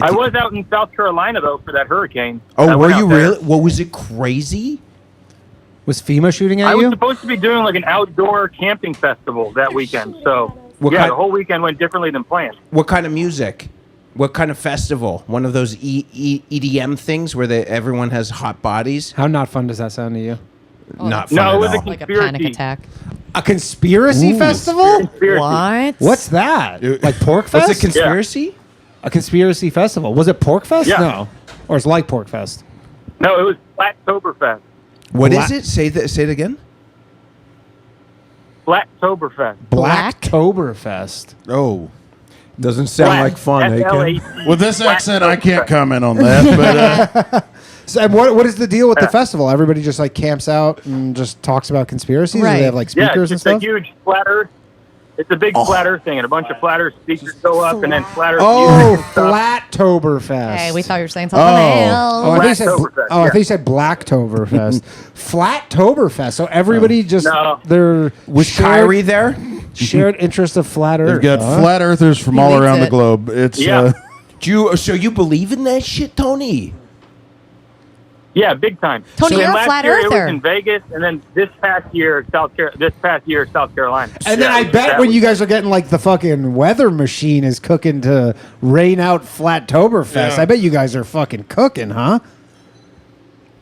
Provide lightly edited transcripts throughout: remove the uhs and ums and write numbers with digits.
I was out in South Carolina though for that hurricane. Oh, I were went out you there. really? What was it crazy? Was FEMA shooting at I was you? supposed to be doing like an outdoor camping festival that weekend. So What yeah, kind- the whole weekend went differently than planned. What kind of music? What kind of festival? One of those EDM things where everyone has hot bodies? How not fun does that sound to you? Not fun No, at it was all. a Like a conspiracy. panic attack. A conspiracy festival? Conspiracy. What? What's that? Like Pork Fest? What's a conspiracy? A conspiracy festival. Was it Pork Fest? Yeah. No. Or it's like Pork Fest. No, it was Flattoberfest. What Bla- is it? Say it again. Flattoberfest. Black? Blacktoberfest. Oh. Doesn't sound like fun, eh, Ken? FLAT. With this accent, I can't comment on that. But So, and what is the deal with the festival? Everybody just like camps out and just talks about conspiracies? Or Right. they have like Yeah, speakers it's and just a stuff? huge flat Earth. It's a big flat Earth thing, and a bunch of flat Earth speakers go up, and then flat Earth Oh, music and stuff. Flattoberfest. Hey, we thought you were saying something Oh, else. I think you said, Blacktoberfest, I yeah. think you said Blacktoberfest. Flattoberfest. So everybody just No. their Was Kyrie there? shared interest of flat Earth. they've got huh? flat earthers from He all leads around the it. globe. It's Yeah. So you believe in that shit, Tony? Yeah, big time. Tony, So you're a last flat year it earther. was in Vegas, and then this past year, South Carolina. And then Yeah, I bet that when was- you guys are getting like the fucking weather machine is cooking to rain out Flattoberfest, Yeah. I bet you guys are fucking cooking, huh?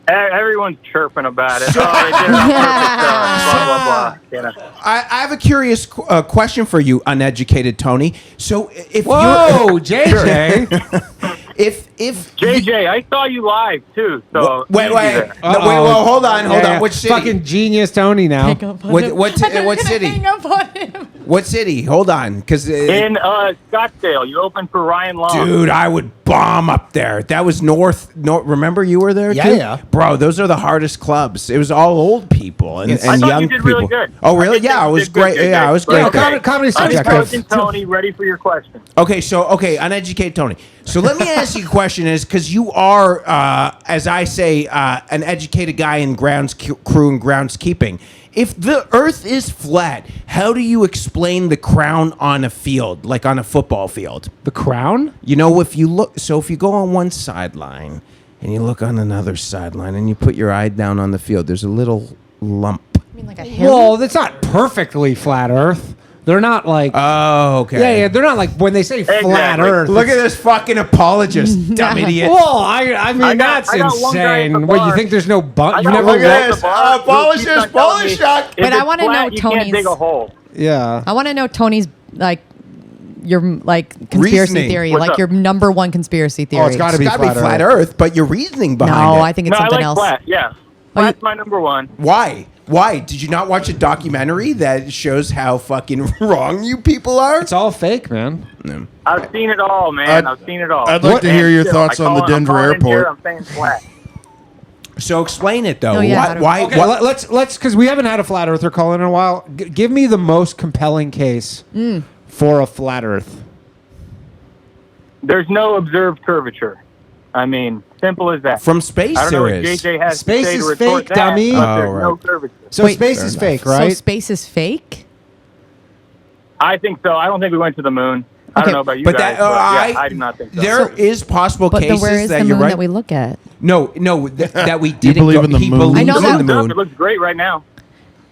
Everyone's chirping about it. Oh, they did it on purpose, blah blah blah. You know. I have a curious question for you, uneducated Tony. So if Whoa, JJ. if JJ, I saw you live too. So wait, easy wait, there. no, wait, well, hold on. Which city? Fucking genius Tony now. What city? Hang up on him. What city? Hold on, because In Scottsdale, you opened for Ryan Long. dude, I would bomb up there. That was north. Remember you were there Yeah, too? yeah. Bro, those are the hardest clubs. It was all old people and, Yes. I and thought young you did people. really good. Oh, really? I think Yeah, I you was did good, great. JJ. Yeah, I was But great. Yeah, comedy subjective. Unintelligent Tony, ready for your question. Okay, uneducated Tony. So let me ask you a question: is because you are, as I say, an educated guy in crew and groundskeeping. If the Earth is flat, how do you explain the crown on a field, like on a football field? The crown? You know, if you go on one sideline and you look on another sideline and you put your eye down on the field, there's a little lump. I mean, like a hill. Well, that's not perfectly flat Earth. They're not like Oh, okay. yeah, they're not like when they say flat Exactly. Earth. Look at this fucking apologist, dumb idiot. Well, I mean I got that's one guy at the insane. What you bar. think? There's no I butt? You got never one guy walked- at the bar who keeps on telling me, Shock. if But I it's wanna flat, know you can't Tony's- dig a hole. Yeah. I want to know Tony's like your like conspiracy Reasoning. theory, What's like up? your number one conspiracy theory. it's gotta It's be got to be flat flat Earth. Earth, but your reasoning No, behind it. I think it's No, I something like else. flat. Yeah, flat's my number one. Why? Why? Did you not watch a documentary that shows how fucking wrong you people are? It's all fake, man. I've seen it all, man. I'd- I've seen it all. I'd like to hear your thoughts on the Denver airport. I'm saying flat. So explain it though. No, yeah, I don't- Why? Okay, let's because we haven't had a flat earther call in a while. Give me the most compelling case for a flat Earth. There's no observed curvature. I mean, simple as that. From space I don't know there if is. JJ has Space to say is to retort fake, that, dummy. but Oh, there's no right. curvature. So Wait, space fair is enough. fake, So right? space is fake. I think so. I don't think we went to the moon. I Okay. don't know about you But guys, that but yeah, I do not think so. There is possible But then cases where is that the you're moon right. that we look at? No, that we didn't. believe go, in the he moon? believes I know in that. the moon. It looks great right now.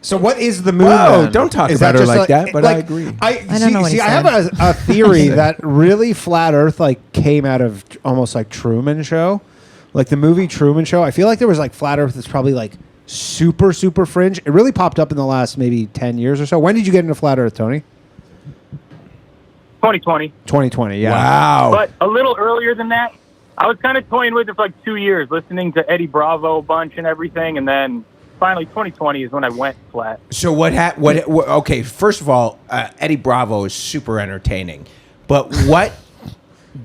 So what is the moon? Whoa, then? don't talk Is about her just like that, but I agree. I don't know what he I have a theory that really flat Earth like came out of almost like Truman Show, like the movie Truman Show. I feel like there was like flat Earth is probably like super fringe. It really popped up in the last maybe 10 years or so. When did you get into flat Earth, Tony? 2020. 2020. Yeah. Wow. But a little earlier than that, I was kind of toying with it for like 2 years, listening to Eddie Bravo a bunch and everything, and then finally 2020 is when I went flat. So what? Okay, first of all, Eddie Bravo is super entertaining, but what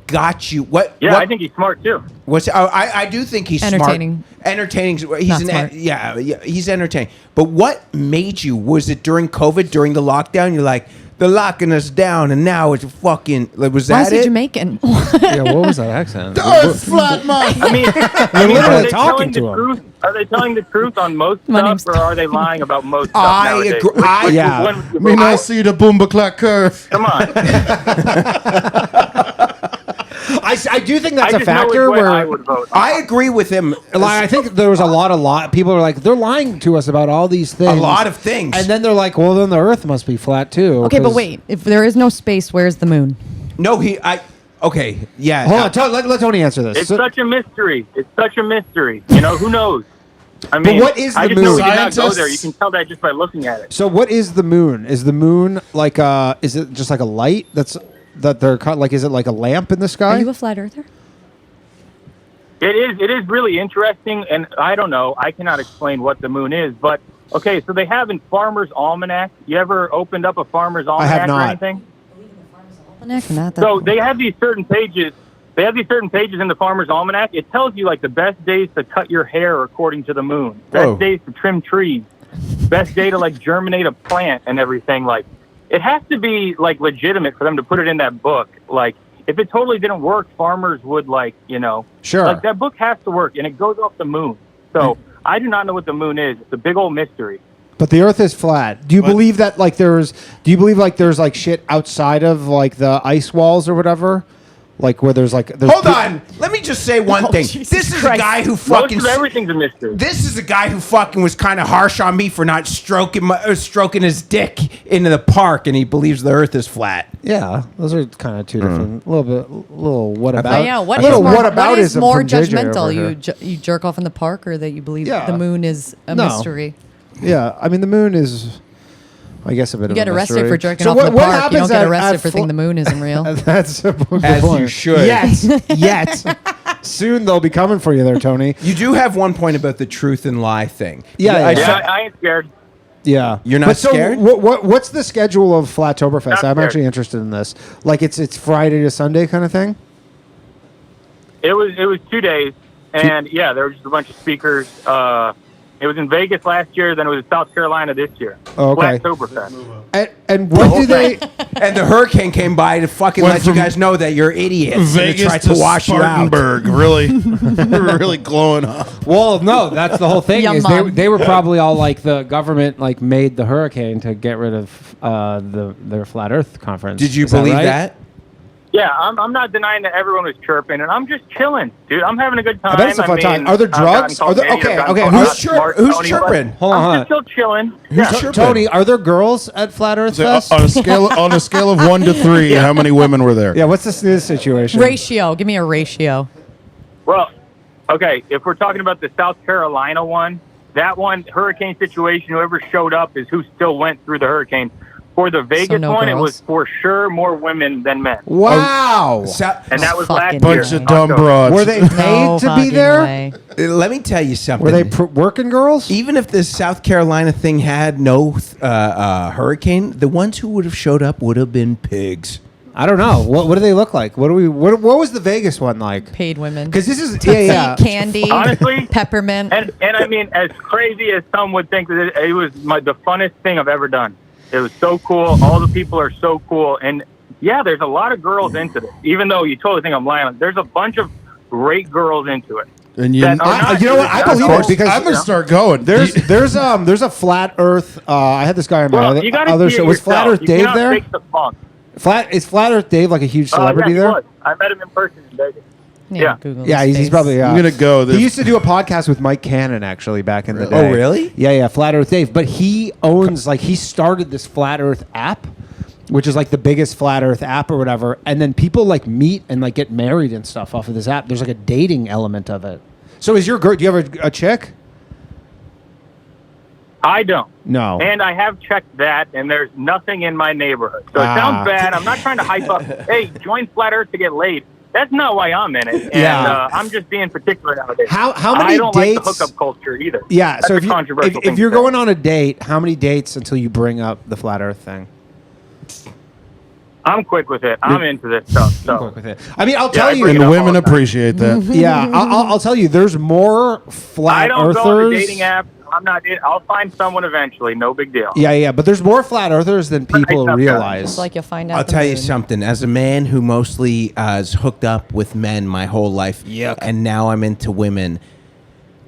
got you? Yeah, what, I think he's smart too. What's? I do think he's Entertaining. Smart. Entertaining. He's Not smart. Yeah, he's entertaining. But what made you? Was it during COVID, during the lockdown? You're like, they're locking us down, and now it's fucking. Like, was Why that is he it? Jamaican? Yeah. What was that accent? Earth flat, man. I mean, literally are they talking telling to the him. truth? Are they telling the truth on most My name's stuff, or are they lying about most stuff I nowadays? agree. Yeah. When would you Me vote? not see the boomba clack curve. Come on. I do think that's I a just know factor which way I where would vote. I agree with him. I think there was a lot of people are like they're lying to us about all these things. A lot of things. And then they're like, well, then the Earth must be flat too. Okay, but 'cause- wait. If there is no space, where's the moon? No, okay, yeah. Hold on, let Tony answer this. It's So- such a mystery. It's such a mystery. You know, who knows? I mean, what is I the just know moon? we did not go there. Scientists- You can tell that just by looking at it. So what is the moon? Is the moon like is it just like a light that they're like is it like a lamp in the Are sky? you a flat earther? It is really interesting, and I don't know. I cannot explain what the moon is, but okay. So they have in Farmer's Almanac. You ever opened up a Farmer's Almanac not. or anything? Almanac? Not that So one. they have these certain pages. They have these certain pages in the Farmer's Almanac. It tells you like the best days to cut your hair according to the moon. Best Oh. days to trim trees. Best day to like germinate a plant and everything. Like it has to be like legitimate for them to put it in that book. Like if it totally didn't work, farmers would like Sure. Like that book has to work, and it goes off the moon. So I do not know what the moon is. It's a big old mystery. But the Earth is flat. Do you believe that like there's? Do you believe like there's like shit outside of like the ice walls or whatever? Like where there's Hold on. Let me just say one thing. Jesus This is Christ. a guy who Most fucking. of everything's a mystery. This is a guy who fucking was kind of harsh on me for not stroking his dick into the park, and he believes the Earth is flat. Yeah, those are kind of two different. Little what Oh, about? yeah, what little is more, what what is aboutism more from JJ judgmental? over You here. you jerk off in the park, or that you believe Yeah. the moon is a No. mystery? Yeah, I mean the moon is, I guess, a bit You of get a arrested mystery. for jerking So off in the what park. You happens don't get at arrested for thinking the moon isn't real. That's a good As point. you should. Yet. Soon they'll be coming for you there, Tony. You do have one point about the truth and lie thing. Yeah, I yeah. Yeah, saw- I ain't scared. Yeah, You're not but so scared? What's the schedule of Flattoberfest? Not I'm scared. actually interested in this. Like it's Friday to Sunday kind of thing. It was 2 days, and yeah, there were just a bunch of speakers. It was in Vegas last year, then it was in South Carolina this year. Oh, okay. Flattoberfest. And what do they? And the hurricane came by to fucking Went let you from guys know that you're idiots. and it Vegas tried to wash you out. Spartanburg, really, really glowing up. Well, no, that's the whole thing. Yum, Is mom. they were probably all like the government like made the hurricane to get rid of their flat Earth conference. Did you Is that believe right? that? Yeah, I'm not denying that everyone was chirping, and I'm just chilling, dude. I'm having a good time. I bet it's a fun time. Are there I've gotten drugs? called Are there- Eddie, okay, I've gotten okay, called who's Mark who's Tony, chirping? but Hold on, I'm hold just still chilling. Who's Yeah. chirping? Tony, are there girls at Flat Earth So, Fest? on a scale of 1 to 3, how many women were there? Yeah, what's this situation? Ratio. Give me a ratio. Well, okay, if we're talking about the South Carolina one, that one, hurricane situation, whoever showed up is who still went through the hurricane. For the Vegas no one, it girls. was for sure more women than men. Wow. And that was Fucking last year. Bunch of dumb October. broads. Were they paid No to be fucking there? way. Let me tell you something. Were they working girls? Even if the South Carolina thing had no hurricane, the ones who would have showed up would have been pigs. I don't know. What do they look like? What was the Vegas one like? Paid women. Because this is Tootsie, candy, Honestly, peppermint. and I mean, as crazy as some would think, that it was the funnest thing I've ever done. It was so cool. All the people are so cool. And yeah, there's a lot of girls into this, even though you totally think I'm lying. There's a bunch of great girls into it. And you, That are not you know what? I really believe girls. it because I'm gonna start going. there's a flat Earth. I had this guy on my Well, you gotta other see show. it Was Flat yourself. Earth You Dave cannot there? fake the funk. Is Flat Earth Dave like a huge celebrity Yeah, he there? was. I met him in person in Vegas. Yeah, Yeah. Google Yeah, his he's face. probably. I'm gonna go. He used to do a podcast with Mike Cannon actually back in the Really? day. Oh, really? Yeah, Flat Earth Dave. But he owns he started this Flat Earth app, which is like the biggest Flat Earth app or whatever. And then people like meet and like get married and stuff off of this app. There's like a dating element of it. So is your girl? Do you have a chick? I don't. No. And I have checked that, and there's nothing in my neighborhood. So it Ah. sounds bad. I'm not trying to hype up, hey, join Flat Earth to get laid. That's not why I'm in it. And Yeah. I'm just being particular nowadays. How many I don't dates? like the hookup culture either. Yeah. That's So a if controversial thing if you're to say. going on a date, how many dates until you bring up the Flat Earth thing? I'm quick with it. I'm into this stuff. So Quick with it. I mean, I'll Yeah, tell I you. bring and it up women all the time. appreciate that. Yeah, I'll tell you. There's more I Flat don't Earthers. go on the dating apps. I'm not. I'll find someone eventually. No big deal. Yeah, but there's more Flat Earthers than people Nice, realize. It's like you'll find out. I'll the tell you moon. something. As a man who mostly has hooked up with men my whole life, and now I'm into women,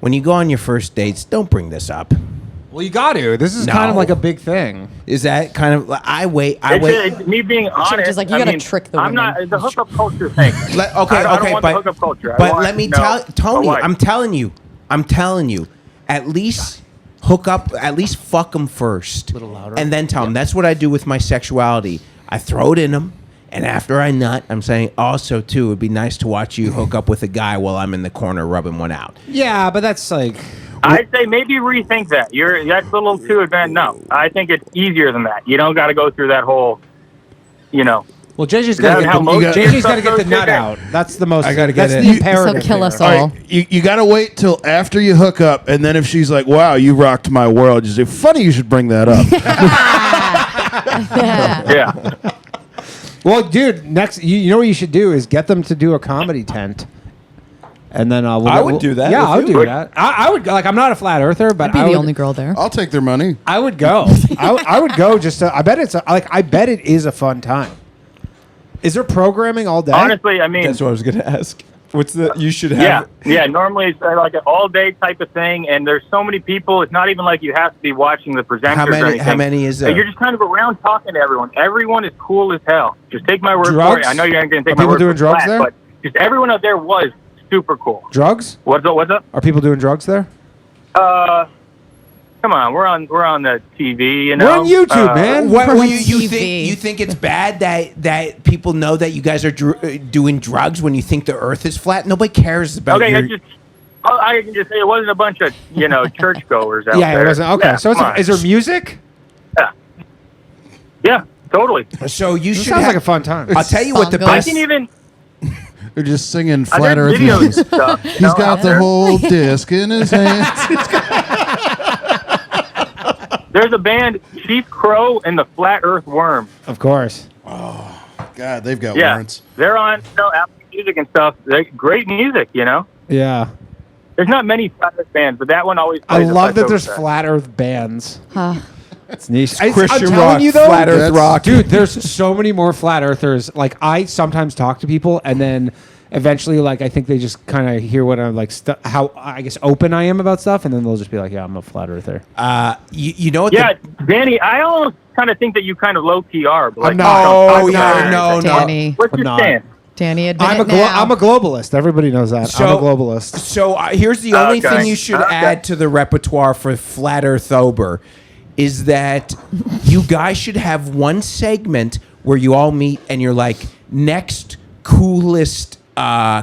when you go on your first dates, don't bring this up. Well, you got to. This is No. kind of like a big thing. Is that kind of? I wait. It's me being honest. just like, you I gotta mean, trick the I'm women. not the hookup culture thing. Okay, I don't okay, want but the hookup culture. I but want, let me you know, tell Tony. a wife. I'm telling you. At least hook up. At least fuck them first, a little louder, and then tell them. That's what I do with my sexuality. I throw it in them. And after I nut, I'm saying also, too, it'd be nice to watch you hook up with a guy while I'm in the corner rubbing one out. Yeah, but that's like. I'd say maybe rethink that. That's a little too advanced. No, I think it's easier than that. You don't got to go through that whole, Well, JJ's that got how to most get gay JJ's stuff got to get the goes, nut JJ? out. That's the most. I gotta get that's it. the imperative. So kill us here. all. All right, you got to wait till after you hook up, and then if she's like, "Wow, you rocked my world," you say, "Funny, you should bring that up." Yeah. Well, dude, next, you know what you should do is get them to do a comedy tent. And then I would do that Yeah, with I would you. do that. I would like. I'm not a flat earther, but I'd be I the would, only girl there. I'll take their money. I would go. I would go just to. I bet it's I bet it is a fun time. Is there programming all day? Honestly, I mean, That's what I was going to ask. What's the? You should have. yeah. Normally it's like an all-day type of thing, and there's so many people. It's not even like you have to be watching the presenters. How or many? anything. How many is there? You're just kind of around talking to everyone. Everyone is cool as hell. Just take my word for Drugs? it. I know you're not going to take Are my people word doing for drugs flat, there? but just everyone out there was super cool. Drugs? What's up? Are people doing drugs there? Come on, we're on the TV. You know, We're on YouTube, man. What From you TV. think it's bad that people know that you guys are doing drugs when you think the Earth is flat? Nobody cares about. Okay, your, I can just say it wasn't a bunch of churchgoers out Yeah, there. it wasn't. Okay, Yeah, so come on. is there music? Yeah, totally. So you This should sounds have. like a fun time. I'll tell you what the Bongos. I best. can even. They're just singing There's flat Earth videos movies. and stuff. He's got the whole disc in his hand. There's a band, Chief Crow and the Flat Earth Worm. Of course. God, they've got Yeah, warrants. they're on Apple Music and stuff. They're great music, Yeah. There's not many flat Earth bands, but that one always. I plays a love that plateau there's set. flat Earth bands. Huh. It's niche. Christian I'm telling rock, you though, flat Earth That's- rock. dude, there's so many more flat earthers. Like I sometimes talk to people, and then eventually, like I think they just kind of hear what I'm like, how I guess open I am about stuff, and then they'll just be like, "Yeah, I'm a flat earther." You know what? Yeah, Danny, I almost kind of think that you kind of low key are. But like, I'm not. Oh I'm yeah, not. no. Danny. What's I'm your not. stance? Danny, admit I'm it now. I'm a globalist. Everybody knows that. So- I'm a globalist. So here's the only Okay. thing you should Okay. add to the repertoire for Flat Earth Ober is that you guys should have one segment where you all meet and you're like next coolest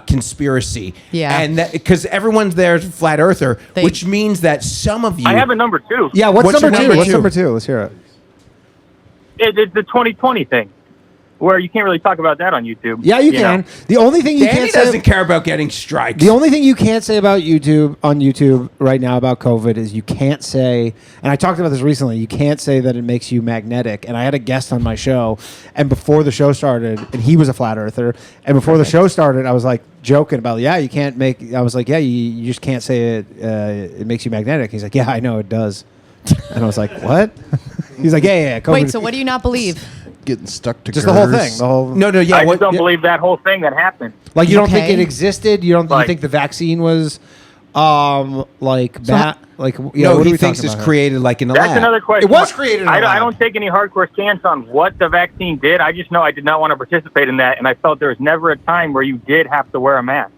conspiracy. Yeah. And because everyone's there is a flat earther, They- which means that some of you I have a number two. Yeah. What's What's your number two? number What's two? number two? Let's hear it. It's the 2020 thing, where you can't really talk about that on YouTube. Yeah, you can. know? The only thing you Danny can't doesn't say. care about getting strikes. The only thing you can't say about YouTube on YouTube right now about COVID is you can't say, and I talked about this recently, you can't say that it makes you magnetic. And I had a guest on my show, and before the show started, and he was a flat earther, and before the show started, I was like joking about, yeah, you can't make, I was like, yeah, you just can't say it makes you magnetic. He's like, yeah, I know it does. And I was like, what? He's like, yeah, COVID. Wait, so what do you not believe? Getting stuck to Just the whole girders. thing. The whole, no, yeah. I What, just don't yeah. believe that whole thing that happened. like, you don't think Okay. it existed? You don't you Like- think the vaccine was, like, So bad? Like, yeah, No, what are he we thinks talking it's about here? created like in a That's lab. another question. It was created in a I lab. don't take any hardcore stance on what the vaccine did. I just know I did not want to participate in that, and I felt there was never a time where you did have to wear a mask.